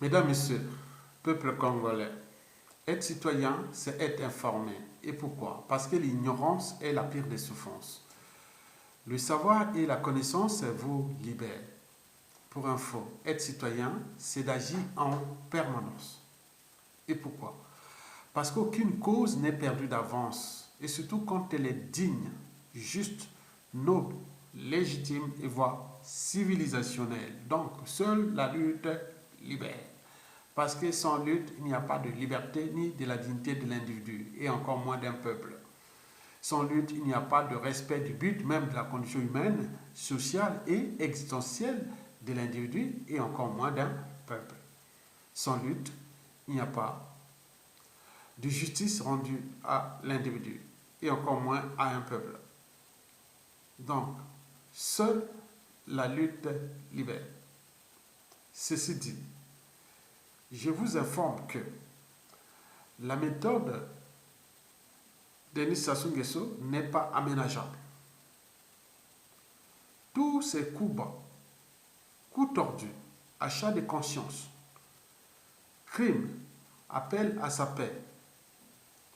Mesdames, Messieurs, peuple congolais, être citoyen, c'est être informé. Et pourquoi? Parce que l'ignorance est la pire des souffrances. Le savoir et la connaissance vous libèrent. Pour info, être citoyen, c'est d'agir en permanence. Et pourquoi? Parce qu'aucune cause n'est perdue d'avance. Et surtout quand elle est digne, juste, noble, légitime et voire civilisationnelle. Donc, seule la lutte libère. Parce que sans lutte, il n'y a pas de liberté ni de la dignité de l'individu, et encore moins d'un peuple. Sans lutte, il n'y a pas de respect du but, même de la condition humaine, sociale et existentielle de l'individu, et encore moins d'un peuple. Sans lutte, il n'y a pas de justice rendue à l'individu, et encore moins à un peuple. Donc, seule la lutte libère. Ceci dit, je vous informe que la méthode Denis Sassou Nguesso n'est pas aménageable. Tous ces coups bas, coups tordus, achat de conscience, crimes, appel à sa paix,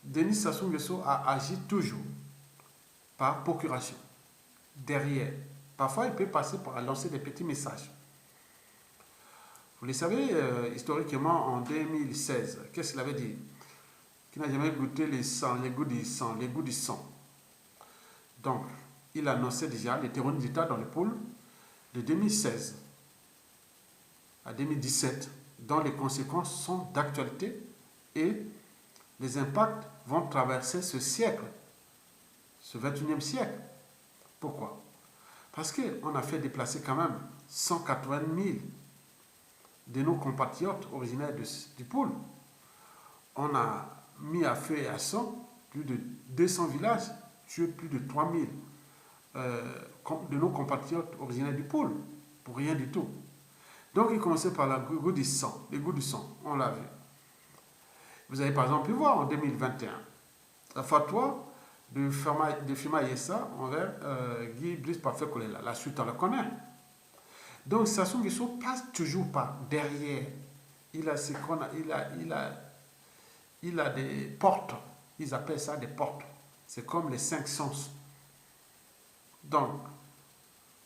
Denis Sassou Nguesso a agi toujours par procuration. Derrière, parfois il peut passer par lancer des petits messages. Vous le savez, historiquement, en 2016, qu'est-ce qu'il avait dit? Qu'il n'a jamais goûté les goûts du sang, les goûts du sang. Donc, il annonçait déjà les terroristes d'État dans les pôles de 2016 à 2017, dont les conséquences sont d'actualité et les impacts vont traverser ce siècle, ce 21e siècle. Pourquoi? Parce qu'on a fait déplacer quand même 180 000 de nos compatriotes originaires du pôle. On a mis à feu et à sang plus de 200 villages, tué plus de 3 000 de nos compatriotes originaires du pôle, pour rien du tout. Donc il commençait par le goût du sang, les goûts du sang, on l'a vu. Vous avez par exemple pu voir en 2021 la fatwa de Fima Yessa envers Guy Brice Parfait Kolela. La suite, on la connaît. Donc Sassou Nguesso passe toujours par derrière. Il a des portes. Ils appellent ça des portes. C'est comme les 5 sens. Donc,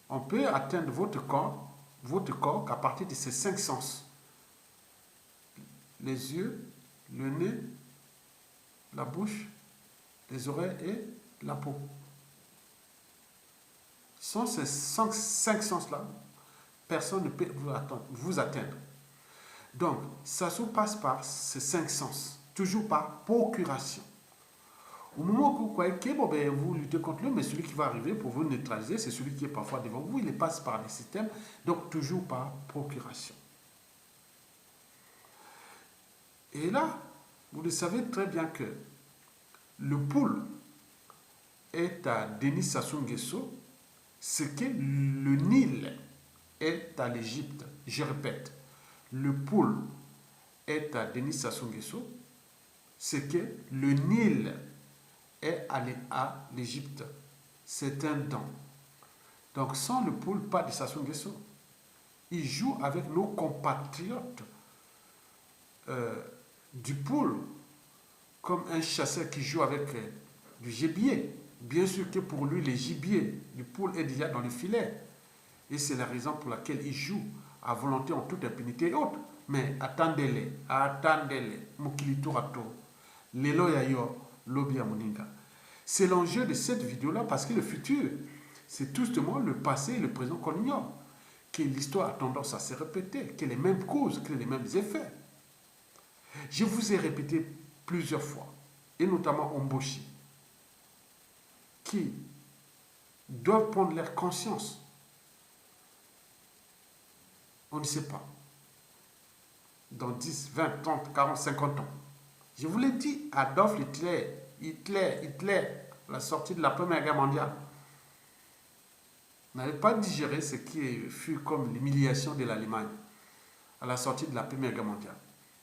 on peut atteindre votre corps qu'à partir de ces 5 sens. Les yeux, le nez, la bouche, les oreilles et la peau. Sans ces 5 sens-là, personne ne peut vous atteindre. Donc, ça se passe par ces 5 sens, toujours par procuration. Au moment où vous croyez que vous luttez contre lui, mais celui qui va arriver pour vous neutraliser, c'est celui qui est parfois devant vous, il passe par des systèmes, donc toujours par procuration. Et là, vous le savez très bien que le pôle est à Denis Sassou Nguesso, ce que le Nil est à l'Égypte. Je répète, le pôle est à Denis Sassou Nguesso, ce que le Nil est allé à l'Égypte. C'est un don. Donc sans le pôle, pas de Sassou Nguesso. Il joue avec nos compatriotes du pôle, comme un chasseur qui joue avec du gibier. Bien sûr que pour lui, le gibier du pôle est déjà dans le filet. Et c'est la raison pour laquelle il joue à volonté en toute impunité et autres. Mais attendez-les, Mukilito Rato, Lelo Yayo, Lobia Moninga. C'est l'enjeu de cette vidéo-là parce que le futur, c'est tout justement le passé et le présent qu'on ignore. Que l'histoire a tendance à se répéter, que les mêmes causes, que les mêmes effets. Je vous ai répété plusieurs fois, et notamment Omboshi, qui doivent prendre leur conscience. On ne sait pas. Dans 10, 20, 30, 40, 50 ans. Je vous l'ai dit, Adolf Hitler, la sortie de la Première Guerre mondiale, n'avait pas digéré ce qui fut comme l'humiliation de l'Allemagne à la sortie de la Première Guerre mondiale.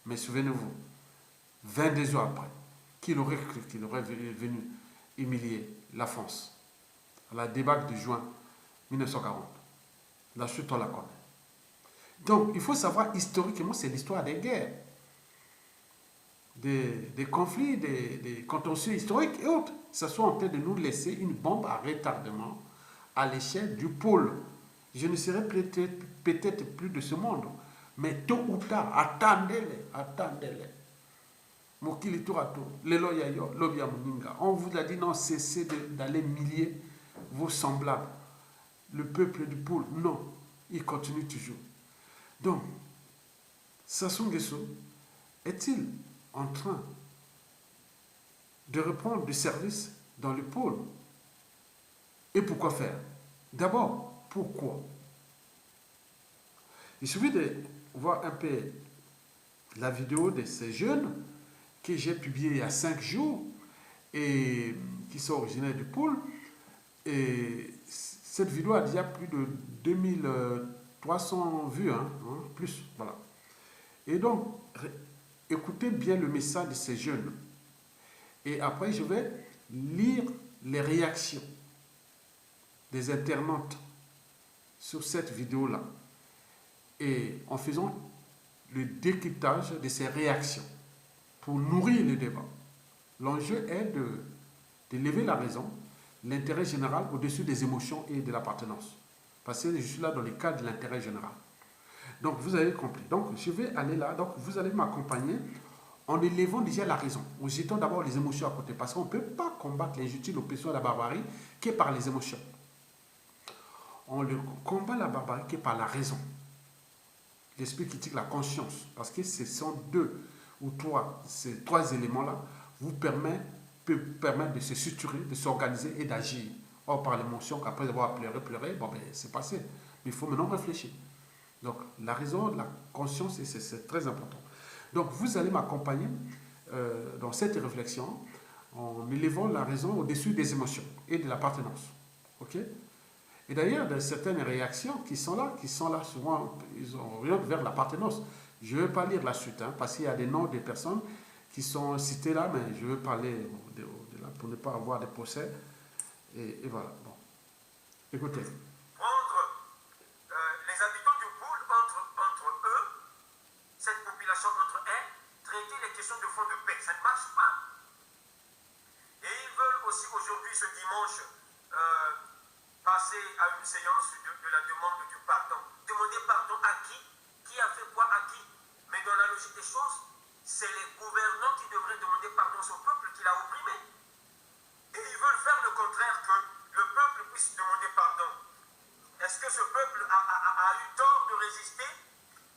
Mais souvenez-vous, 22 ans après, qu'il aurait cru qu'il aurait venu humilier la France à la débâcle de juin 1940. La suite, on la connaît. Donc, il faut savoir, historiquement, c'est l'histoire des guerres, des conflits, des contentieux historiques et autres. Ça soit en train de nous laisser une bombe à retardement à l'échelle du pôle. Je ne serai peut-être plus de ce monde, mais tôt ou tard, attendez-les, attendez-les. Mokili tour à tour, Lelo Yayo, Lobia Muninga. On vous a dit non, cessez d'aller millier vos semblables. Le peuple du pôle, non, il continue toujours. Donc, Sassou Nguesso est-il en train de reprendre du service dans le pôle? Et pourquoi faire? D'abord, pourquoi? Il suffit de voir un peu la vidéo de ces jeunes que j'ai publiée il y a 5 jours et qui sont originaires du pôle. Et cette vidéo a déjà plus de 2300 vues, plus, voilà. Et donc, écoutez bien le message de ces jeunes. Et après, je vais lire les réactions des internautes sur cette vidéo-là. Et en faisant le décryptage de ces réactions pour nourrir le débat. L'enjeu est de lever la raison, l'intérêt général au-dessus des émotions et de l'appartenance. Parce que je suis là dans le cadre de l'intérêt général. Donc, vous avez compris. Donc, je vais aller là. Donc, vous allez m'accompagner en élevant déjà la raison, en jetant d'abord les émotions à côté. Parce qu'on ne peut pas combattre l'injustice, l'oppression et la barbarie que par les émotions. On combat la barbarie que par la raison. L'esprit critique, la conscience. Parce que ce sont ces trois éléments-là vous peuvent permettre de se structurer, de s'organiser et d'agir. Or, par l'émotion, qu'après avoir pleuré, bon, ben, c'est passé. Mais il faut maintenant réfléchir. Donc, la raison, la conscience, c'est très important. Donc, vous allez m'accompagner dans cette réflexion en élevant la raison au-dessus des émotions et de l'appartenance. OK? Et d'ailleurs, dans certaines réactions qui sont là souvent, ils orientent vers l'appartenance. Je ne vais pas lire la suite, parce qu'il y a des noms des personnes qui sont citées là, mais je veux parler de là pour ne pas avoir de procès. Et voilà. Bon. Écoutez. Prendre les habitants du pôle entre eux, cette population entre elles, traiter les questions de fond de paix. Ça ne marche pas. Et ils veulent aussi aujourd'hui, ce dimanche, passer à une séance de la demande du pardon. Demander pardon à qui a fait quoi à qui. Mais dans la logique des choses, c'est les gouvernants qui devraient demander pardon au peuple qui l'a opprimé. Et ils veulent faire le contraire, que le peuple puisse demander pardon. Est-ce que ce peuple a eu tort de résister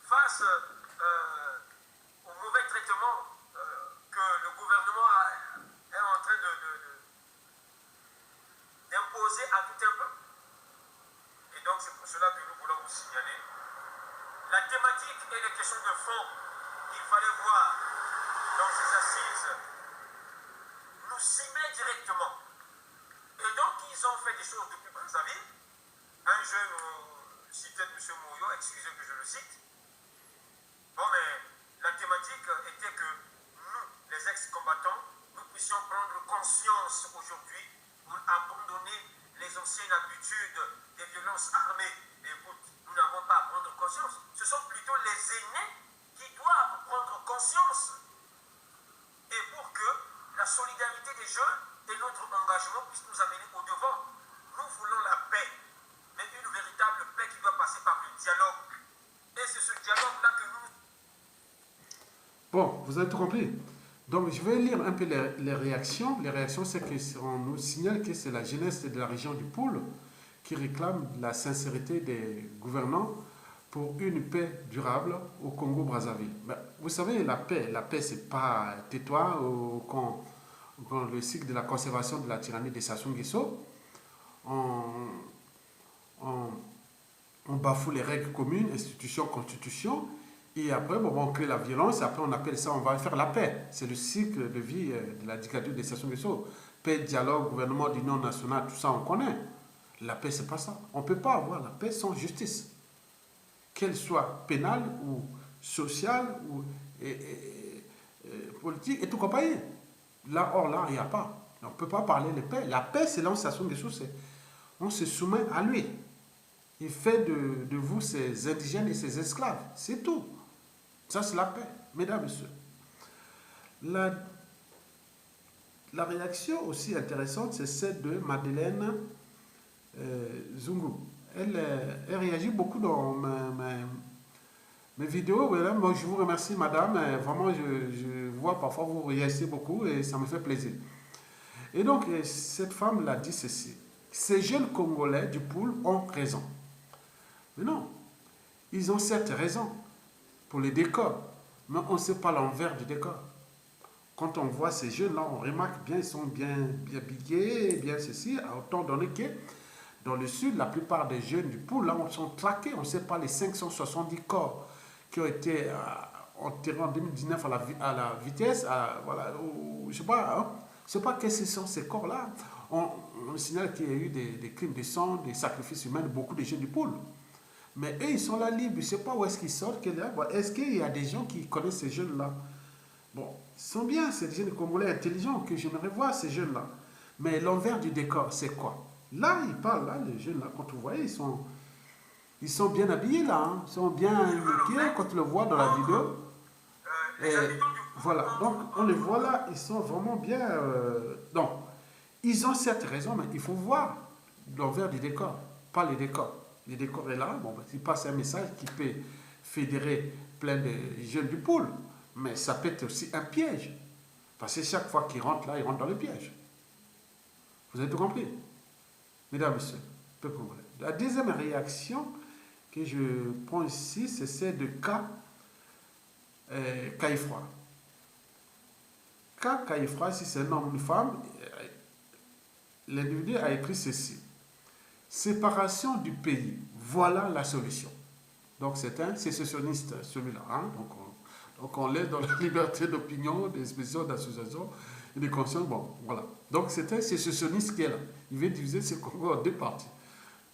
face au mauvais traitement que le gouvernement est en train d'imposer à tout un peuple? Et donc c'est pour cela que nous voulons vous signaler la thématique et les questions de fond qu'il fallait voir dans ces assises nous ciblaient directement. Et donc ils ont fait des choses depuis Brazzaville. Un jeune citait M. Mouyo, excusez que je le cite. Bon, mais la thématique était que nous, les ex-combattants, nous puissions prendre conscience aujourd'hui pour abandonner les anciennes habitudes des violences armées. Et écoute, nous n'avons pas à prendre conscience. Ce sont plutôt les aînés qui doivent prendre conscience. Et pour que la solidarité des jeunes et notre engagement puissent nous amener au devant. Nous voulons la paix, mais une véritable paix qui doit passer par le dialogue. Et c'est ce dialogue-là que nous... Bon, vous avez tout compris. Donc, je vais lire un peu les réactions. Les réactions, c'est qu'on nous signale que c'est la jeunesse de la région du Pôle qui réclame la sincérité des gouvernants pour une paix durable au Congo-Brazzaville. Ben, vous savez, la paix, c'est pas tais-toi quand le cycle de la conservation de la tyrannie de Sassou Nguesso, on bafoue les règles communes, institutions, constitution, et après, bon, on crée la violence, et après on appelle ça, on va faire la paix. C'est le cycle de vie de la dictature de Sassou Nguesso. Paix, dialogue, gouvernement d'union nationale, tout ça, on connaît. La paix, c'est pas ça. On ne peut pas avoir la paix sans justice. Qu'elle soit pénale ou sociale ou politique et tout compagnie. Là, or là, il n'y a pas. On ne peut pas parler de paix. La paix, c'est là où Sassou Nguesso, on se soumet à lui. Il fait de vous ses indigènes et ses esclaves. C'est tout. Ça, c'est la paix, mesdames et messieurs. La, la réaction aussi intéressante, c'est celle de Madeleine Zungu. Elle réagit beaucoup dans mes vidéos. Voilà. Moi, je vous remercie, madame. Vraiment, je vois parfois vous réagissez beaucoup et ça me fait plaisir. Et donc, cette femme l'a dit ceci. Ces jeunes Congolais du pool ont raison. Mais non, ils ont certes raison pour les décors, mais on ne sait pas l'envers du décor. Quand on voit ces jeunes-là, on remarque bien, ils sont bien habillés, bien ceci, à autant donné que dans le sud, la plupart des jeunes du pool, là, sont traqués. On ne sait pas les 570 corps qui ont été enterrés en 2019 à la vitesse, voilà, je ne sais pas, hein, je sais pas qu'est-ce que sont ces corps-là. On signale qu'il y a eu des crimes de sang, des sacrifices humains de beaucoup de jeunes du pool. Mais eux, ils sont là libres. Je ne sais pas où est-ce qu'ils sortent. Est-ce qu'il y a des gens qui connaissent ces jeunes-là? Bon, ils sont bien, c'est des jeunes Congolais intelligents que j'aimerais voir, ces jeunes-là. Mais l'envers du décor, c'est quoi? Là, ils parlent, là, les jeunes, là, quand vous voyez, ils sont bien habillés, là. Hein. Ils sont bien maquillés, quand tu le vois dans la vidéo. Et voilà, donc on les voit là, ils sont vraiment bien... donc, ils ont certes raison, mais il faut voir l'envers du décor, pas les décors. Les décors est là, bon, il passe un message qui peut fédérer plein de jeunes du pool, mais ça peut être aussi un piège. Parce que chaque fois qu'ils rentrent là, ils rentrent dans le piège. Vous avez tout compris? Mesdames et messieurs, peu congolais. La deuxième réaction que je prends ici, c'est celle de Kaifra. Kaifra, si c'est un homme ou une femme, l'individu a écrit ceci. Séparation du pays, voilà la solution. Donc c'est un sécessionniste, celui-là. Hein? Donc on l'est dans la liberté d'opinion, d'expression, d'association et de conscience. Bon, voilà. Donc c'est un sécessionniste qui est là. Il veut diviser ce Congo en deux parties.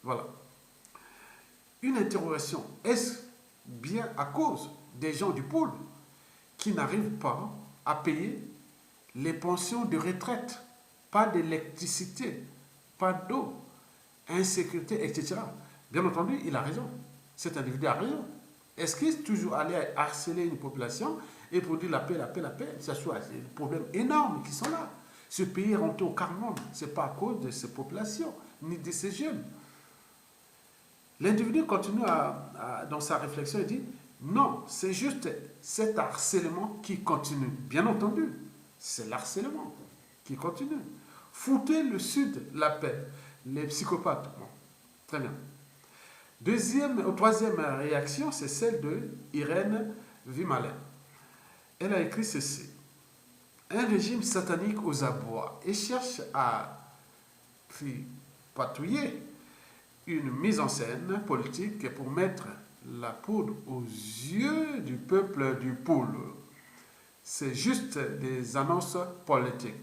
Voilà. Une interrogation. Est-ce bien à cause des gens du pôle qui n'arrivent pas à payer les pensions de retraite, pas d'électricité, pas d'eau, insécurité, etc. Bien entendu, il a raison. Cet individu a raison. Est-ce qu'il est toujours allé harceler une population et pour dire la paix, la paix, la paix? Ça soit des problèmes énormes qui sont là. Ce pays est rentré au quart-monde. Ce n'est pas à cause de ces populations, ni de ces jeunes. L'individu continue dans sa réflexion et dit non, c'est juste cet harcèlement qui continue. Bien entendu, c'est l'harcèlement qui continue. Foutez le Sud la paix. Les psychopathes. Bon, très bien. Troisième réaction, c'est celle de Irène Vimalin. Elle a écrit ceci. Un régime satanique aux abois et cherche à patouiller une mise en scène politique pour mettre la poudre aux yeux du peuple du poule. C'est juste des annonces politiques.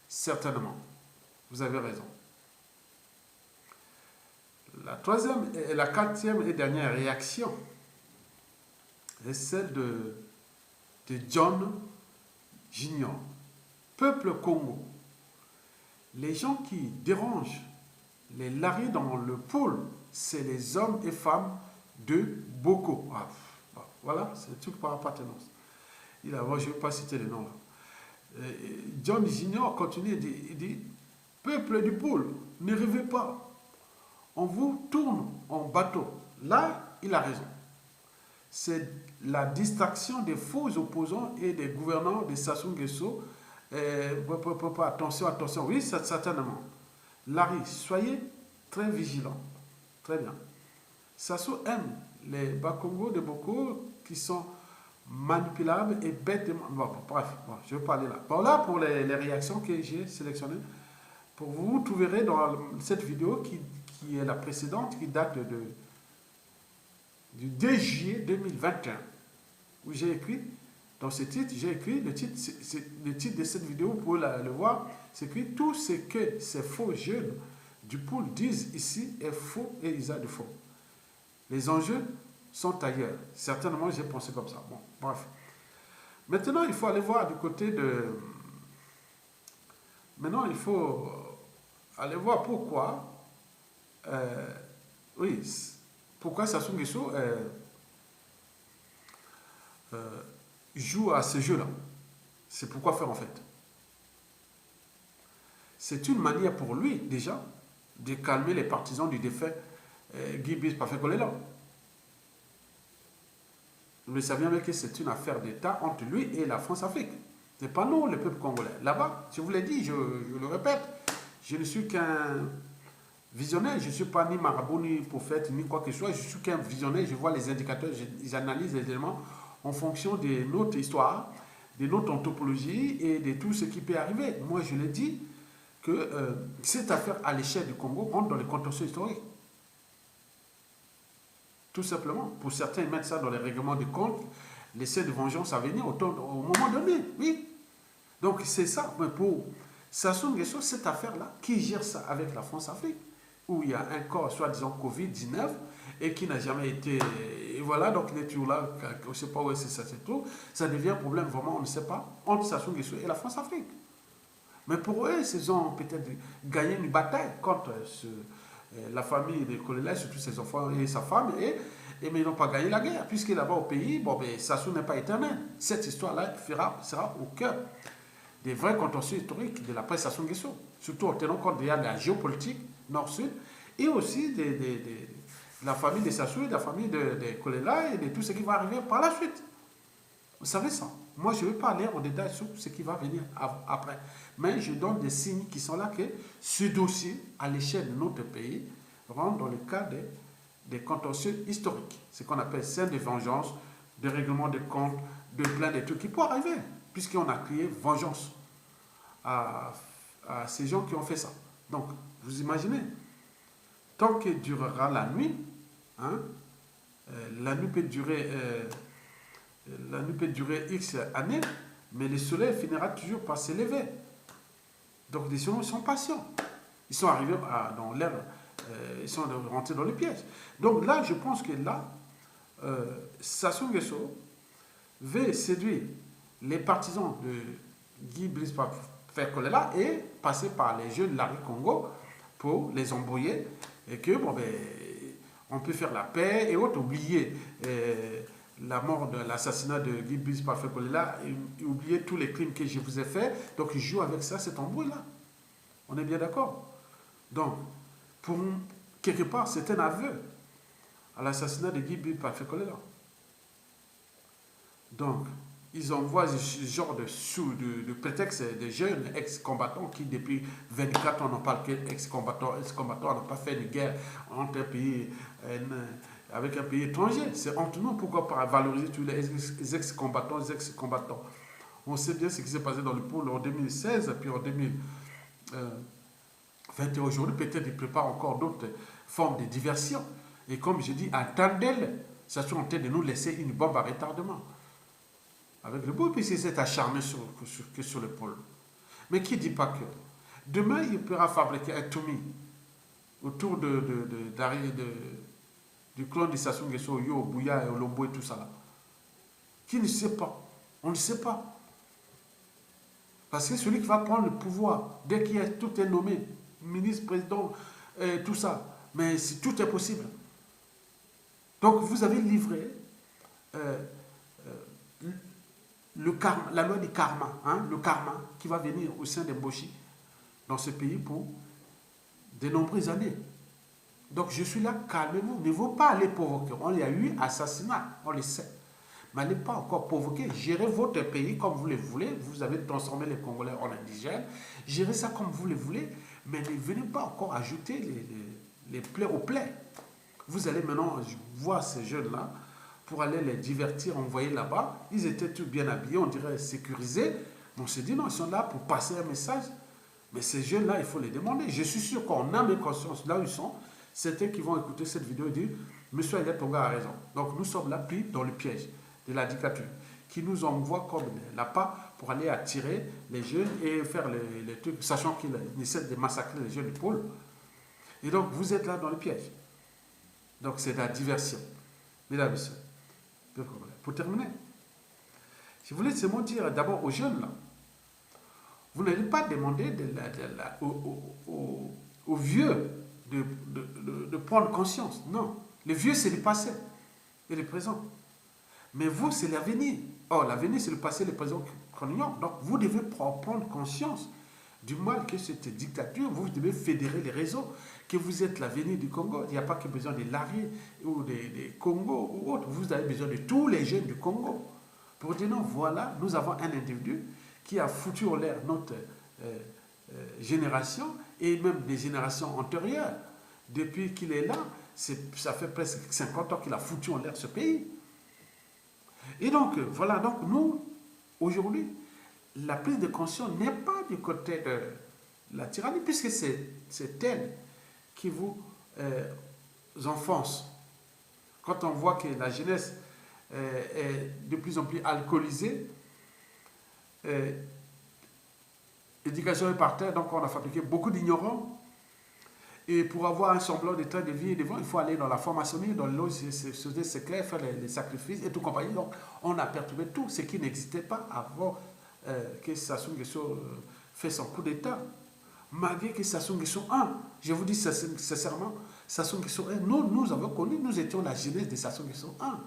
Certainement. Vous avez raison. La quatrième et dernière réaction est celle de John Junior. Peuple Congo. Les gens qui dérangent les laris dans le pôle, c'est les hommes et femmes de Boko. Voilà, c'est le truc par appartenance. Je ne vais pas citer les noms là. John Junior continue, il dit peuple du pôle, ne rêvez pas. On vous tourne en bateau. Là, il a raison. C'est la distraction des faux opposants et des gouvernants de Sassou Nguesso. Attention, attention. Oui, certainement. Larry, soyez très vigilants. Très bien. Sassou aime les Bakongo de Boko qui sont manipulables et bêtes. Bref, je vais parler là. Bon, là, pour les réactions que j'ai sélectionnées, pour vous verrez dans cette vidéo qui est la précédente, qui date du 2 juillet 2021, où j'ai écrit, dans ce titre, j'ai écrit, le titre de cette vidéo, vous pouvez le voir, c'est écrit « Tout ce que ces faux jeunes du pool disent ici est faux et usage de faux. Les enjeux sont ailleurs. » Certainement, j'ai pensé comme ça. Bon, bref. Maintenant, il faut aller voir du côté de... Maintenant, il faut aller voir pourquoi... oui, pourquoi Sassou Nguesso joue à ce jeu-là. C'est pourquoi faire en fait. C'est une manière pour lui, déjà, de calmer les partisans du défunt Guy Brice Parfait Kolela. Mais ça vient avec que c'est une affaire d'État entre lui et la France-Afrique. Ce n'est pas nous, le peuple congolais. Là-bas, je vous l'ai dit, je le répète, je ne suis qu'un visionnaire. Je ne suis pas ni marabout, ni prophète, ni quoi que ce soit. Je suis qu'un visionnaire. Je vois les indicateurs, j'analyse les éléments en fonction de notre histoire, de notre anthropologie et de tout ce qui peut arriver. Moi, je l'ai dit que cette affaire à l'échelle du Congo rentre dans les contentieux historiques. Tout simplement. Pour certains, ils mettent ça dans les règlements de compte, l'essai de vengeance à venir au moment donné. Oui. Donc, c'est ça. Mais pour Sassou Nguesso, cette affaire-là, qui gère ça avec la France-Afrique, où il y a un corps, soi-disant Covid-19, et qui n'a jamais été... Et voilà, donc il est toujours là, on ne sait pas où ça se trouve. Ça devient un problème, vraiment, on ne sait pas, entre Sassou Nguesso et la France-Afrique. Mais pour eux, ils ont peut-être gagné une bataille contre la famille de Kolela, surtout ses enfants et sa femme, mais ils n'ont pas gagné la guerre, puisque là-bas au pays, bon, ben, Sassou n'est pas éternel. Cette histoire-là sera au cœur des vrais contentieux historiques de la presse Sassou Nguesso, surtout en tenant compte de la géopolitique nord-sud, et aussi de la famille de Sassou, de la famille de Kolela, et de tout ce qui va arriver par la suite. Vous savez ça. Moi, je ne vais pas aller en détail sur ce qui va venir après. Mais je donne des signes qui sont là que ce dossier, à l'échelle de notre pays, rentre dans le cadre des contentieux historiques. Ce qu'on appelle scène de vengeance, de règlement de comptes, de plein de trucs qui peuvent arriver, puisqu'on a crié vengeance à ces gens qui ont fait ça. Donc, vous imaginez, tant que durera la nuit, hein, la nuit peut durer X années, mais le soleil finira toujours par s'élever. Donc les gens sont patients. Ils sont arrivés dans l'air, ils sont rentrés dans le piège. Donc là, je pense que là, Sassou Nguesso veut séduire les partisans de Guy Brice Parfait Kolela et passer par les jeunes Larry Congo pour les embrouiller et que, bon, ben, on peut faire la paix et autres, oublier la mort de l'assassinat de Guy Brice Parfait Kolela et oublier tous les crimes que je vous ai faits. Donc, ils jouent avec ça, cet embrouille-là. On est bien d'accord. Donc, pour quelque part, c'est un aveu à l'assassinat de Guy Brice Parfait Kolela. Donc, ils envoient ce genre de prétexte des jeunes ex-combattants qui, depuis 24 ans, n'ont pas ex-combattants. Ex-combattants n'ont pas fait de guerre entre un pays, avec un pays étranger. C'est entre nous. Pourquoi pas valoriser tous les ex-combattants, On sait bien ce qui s'est passé dans le pôle en 2016, puis en 2021. Aujourd'hui, peut-être ils préparent encore d'autres formes de diversion. Et comme je dis, attendez-le. Ça soit en train de nous laisser une bombe à retardement. Avec le beau, puis c'est acharné sur le pôle. Mais qui ne dit pas que demain, il pourra fabriquer un Toumi autour du clone de Sassou Nguesso, Yo, Bouya, et Olombo et tout ça là. Qui ne sait pas? On ne sait pas. Parce que celui qui va prendre le pouvoir, dès qu'il y a tout est nommé, ministre, président, tout ça, mais tout est possible. Donc vous avez livré le karma, la loi du karma, hein, le karma qui va venir au sein des Mboshi dans ce pays pour de nombreuses années. Donc je suis là, calmez-vous, ne faut pas aller provoquer. On y a eu assassinat, on le sait. Mais n'allez pas encore provoquer. Gérez votre pays comme vous le voulez. Vous avez transformé les Congolais en indigènes. Gérez ça comme vous le voulez. Mais ne venez pas encore ajouter les plaies aux plaies. Vous allez maintenant voir ces jeunes-là pour aller les divertir, envoyer là-bas. Ils étaient tous bien habillés, on dirait sécurisés. On s'est dit non, ils sont là pour passer un message. Mais ces jeunes-là, il faut les demander. Je suis sûr qu'on a mes consciences là où ils sont. Certains qui vont écouter cette vidéo et dire Monsieur Aliette Tonga a raison. Donc nous sommes là, puis dans le piège de la dictature, qui nous envoie comme l'appât pour aller attirer les jeunes et faire les trucs, sachant qu'ils essaient de massacrer les jeunes du pôle. Et donc vous êtes là dans le piège. Donc c'est de la diversion. Mesdames et messieurs, pour terminer, je voulais seulement dire d'abord aux jeunes là, vous n'allez pas demander aux vieux de prendre conscience. Non. Le vieux, c'est le passé et le présent. Mais vous, c'est l'avenir. Or, l'avenir, c'est le passé et le présent qu'on ignore. Donc, vous devez prendre conscience du mal que cette dictature. Vous devez fédérer les réseaux, que vous êtes l'avenir du Congo. Il n'y a pas que besoin des Larry ou des Congo ou autres. Vous avez besoin de tous les jeunes du Congo. Pour dire non, voilà, nous avons un individu qui a foutu en l'air notre génération et même des générations antérieures. Depuis qu'il est là, ça fait presque 50 ans qu'il a foutu en l'air ce pays. Et donc, voilà, donc nous, aujourd'hui, la prise de conscience n'est pas du côté de la tyrannie, puisque c'est elle qui vous enfonce. Quand on voit que la jeunesse est de plus en plus alcoolisée, l'éducation est par terre, donc on a fabriqué beaucoup d'ignorants. Et pour avoir un semblant de train de vie et de vent, il faut aller dans la franc-maçonnerie, dans l'eau, c'est clair, faire les sacrifices et tout compagnie. Donc, on a perturbé tout ce qui n'existait pas avant que Sassou Nguesso fait son coup d'État. Malgré que Sassou Nguesso 1, je vous dis sincèrement, Sassou Nguesso 1, nous avons connu, nous étions la jeunesse de Sassou Nguesso 1.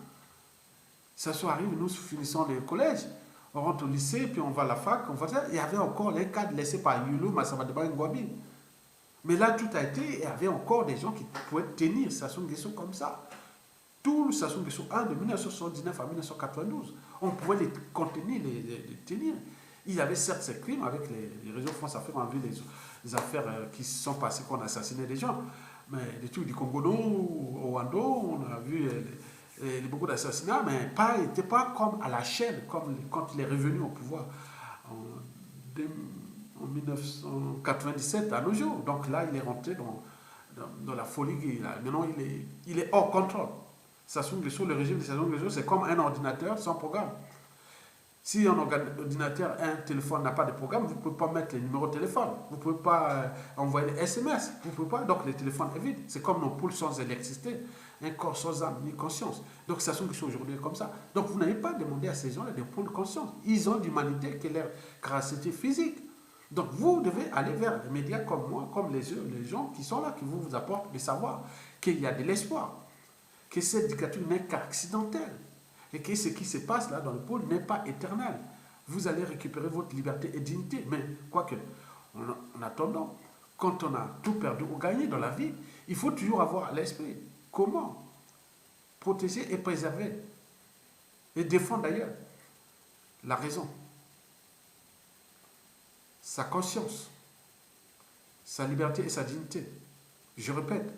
Sassou arrive, nous finissons le collège, on rentre au lycée, puis on va à la fac, il y avait encore les cadres laissés par Yulu, Massamadeba Ngwabi. Mais là, tout a été, il y avait encore des gens qui pouvaient tenir Sassou Nguesso comme ça. Tout le Sassou Nguesso 1 de 1979 à 1992, on pouvait les contenir, les tenir. Il y avait certes ces crimes avec les réseaux France-Afrique, on a vu les affaires qui se sont passées, qu'on a assassiné des gens. Mais des trucs du Congo, au Rwanda, on a vu beaucoup d'assassinats, mais n'était pas comme à la chaîne, comme quand il est revenu au pouvoir en 1997 à nos jours. Donc là, il est rentré dans la folie. Maintenant, il est hors contrôle. Sassou Nguesso, le régime de Sassou Nguesso, c'est comme un ordinateur sans programme. Si un ordinateur, un téléphone n'a pas de programme, vous ne pouvez pas mettre les numéros de téléphone. Vous ne pouvez pas envoyer des SMS. Vous ne pouvez pas. Donc, le téléphone est vide. C'est comme nos poules sans électricité. Un corps sans âme ni conscience. Donc, Sassou Nguesso aujourd'hui est comme ça. Donc, vous n'avez pas demandé à ces gens-là de prendre conscience. Ils ont d'humanité que leur capacité physique. Donc, vous devez aller vers les médias comme moi, comme les gens qui sont là, qui vous apportent le savoir qu'il y a de l'espoir, que cette dictature n'est qu'accidentelle et que ce qui se passe là dans le pôle n'est pas éternel. Vous allez récupérer votre liberté et dignité. Mais, quoique, en attendant, quand on a tout perdu ou gagné dans la vie, il faut toujours avoir à l'esprit comment protéger et préserver et défendre d'ailleurs la raison, sa conscience, sa liberté et sa dignité. Je répète,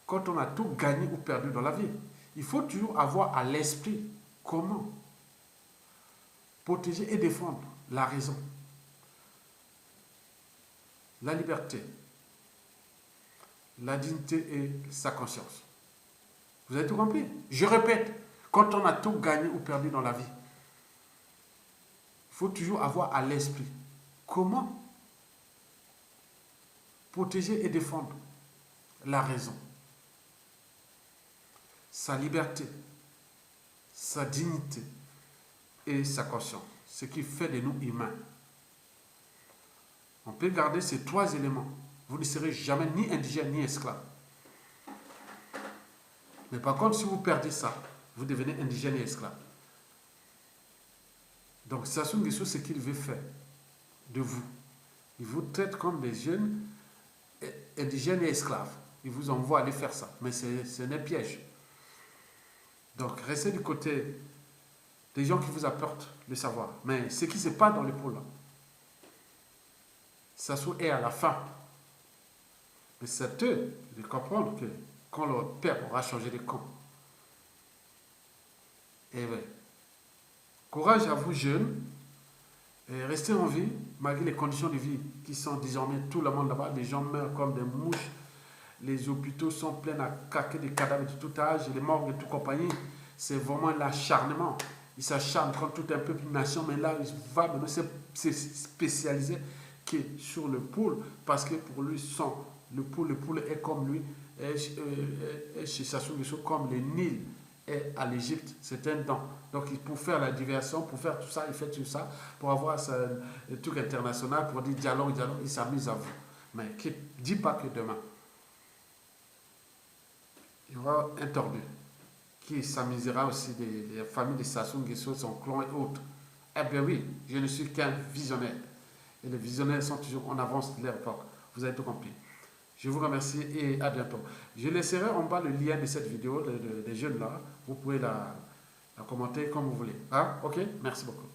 quand on a tout gagné ou perdu dans la vie, il faut toujours avoir à l'esprit comment protéger et défendre la raison, la liberté, la dignité et sa conscience. Vous avez tout compris? Je répète, quand on a tout gagné ou perdu dans la vie, il faut toujours avoir à l'esprit comment protéger et défendre la raison, sa liberté, sa dignité et sa conscience, ce qui fait de nous humains. On peut garder ces trois éléments. Vous ne serez jamais ni indigène ni esclave. Mais par contre, si vous perdez ça, vous devenez indigène et esclave. Donc Sassou Nguesso, ce qu'il veut faire de vous, il vous traite comme des jeunes indigènes et esclaves. Il vous envoie aller faire ça. Mais c'est un piège. Donc restez du côté des gens qui vous apportent le savoir. Mais ce qui se passe dans le pôle là, Sassou est à la fin. Mais c'est eux de comprendre que quand leur père aura changé de camp. Et oui. Courage à vous jeunes. Et restez en vie, malgré les conditions de vie qui sont désormais tout le monde là-bas. Les gens meurent comme des mouches. Les hôpitaux sont pleins à caquer des cadavres de tout âge. Les morts de toute compagnie. C'est vraiment l'acharnement. Ils s'acharnent contre tout un peuple, une nation. Mais là, il va maintenant se spécialiser que sur le pôle. Parce que pour lui, le pôle est comme lui. Chez Sassou Nguesso, comme le Nil est à l'Égypte, c'est un don. Donc pour faire la diversion, pour faire tout ça, il fait tout ça, pour avoir le truc international, pour dire dialogue, il s'amuse à vous. Mais qui ne dit pas que demain, Il y aura un tordu qui s'amusera aussi des familles de Sassou Nguesso, son clan et autres. Eh bien oui, je ne suis qu'un visionnaire. Et les visionnaires sont toujours en avance de leur époque. Vous avez tout compris. Je vous remercie et à bientôt. Je laisserai en bas le lien de cette vidéo des jeunes là. Vous pouvez la commenter comme vous voulez. Hein? Ok? Merci beaucoup.